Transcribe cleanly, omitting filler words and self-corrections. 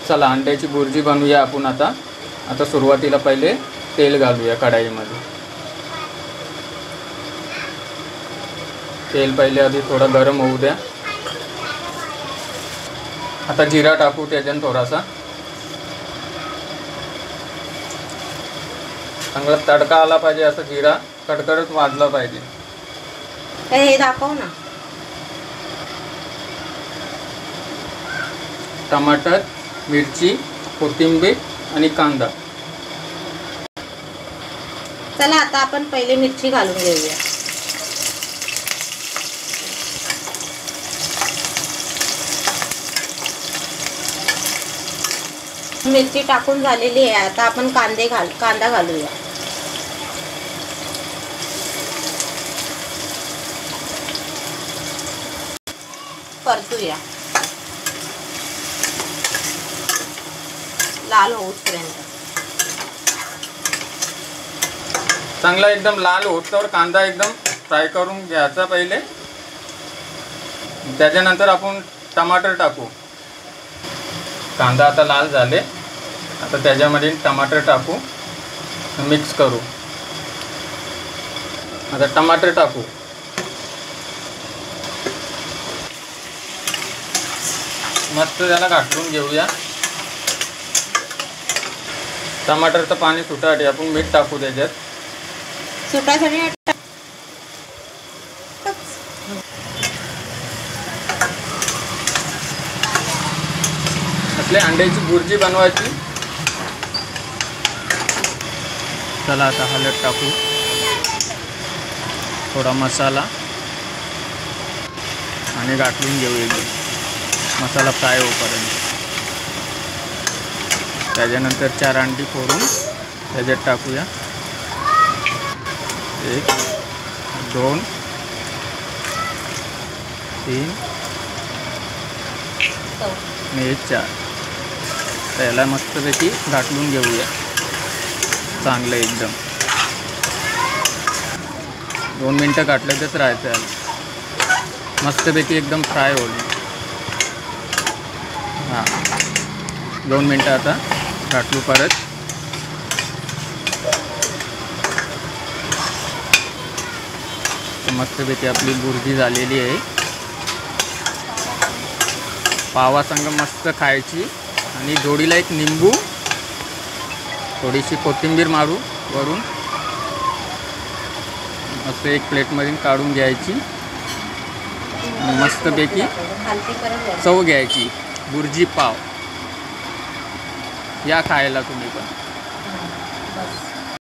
चला अंड्याची बुर्जी बनवूया आपण आता सुरुवातीला पहिले तेल घालूया कढाईमध्ये। तेल पहिले आधी थोडं गरम होऊ द्या। आता जिरा टाकू त्याच्यात थोडासा, चांगला तडका आला पाहिजे, असं जिरा कडकडत वाजला पाहिजे। हे दाखव ना। टमाटर, मिरची, कोथिंबीर आणि कांदा। चला आता आपण पहिले मिरची घालून घेऊया। मिरची टाकून झालेली आहे, आता आपण कांदा घालूया। परतूया लाल होऊपर्यंत। चांगला एकदम लाल होतवर कांदा एकदम फ्राय करून घ्यायचा पहिले। त्याच्यानंतर आपण टमाटर टाकू। कांदा आता लाल झाले, आता त्याच्यामध्ये टमाटर टाकू, मिक्स करू। आता टमाटर टाकू, मस्त त्याला घाटून घेऊया। टमाटरचं पाणी सुटासाठी आपण मीठ टाकू त्याच्यात। सुटासाठी आपल्या अंड्याची बुर्जी बनवायची। चला आता हळद टाकू, थोडा मसाला आणि घाटून घेऊ एकदम मसाला फ्राय होईपर्यंत। त्याच्यानंतर 4 अंडी फोडून त्याच्यात टाकूया। 1 2 3 आणि 4। त्याला मस्तपैकी घाटून घेऊया चांगलं एकदम। 2 मिनटं घाटल्यातच राहायचं याला, मस्तपैकी एकदम फ्राय होईल। हां 2 मिनटं आता घाटलू परत। मस्तपैकी आपली बुर्जी झालेली आहे। पावासंग मस्त खायची आणि जोडीला एक निंबू, थोडीशी कोथिंबीर मारू वरून, मस्त एक प्लेटमध्ये काढून घ्यायची। मस्तपैकी चव घ्यायची। बुर्जी पाव या खायला तुम्ही पण।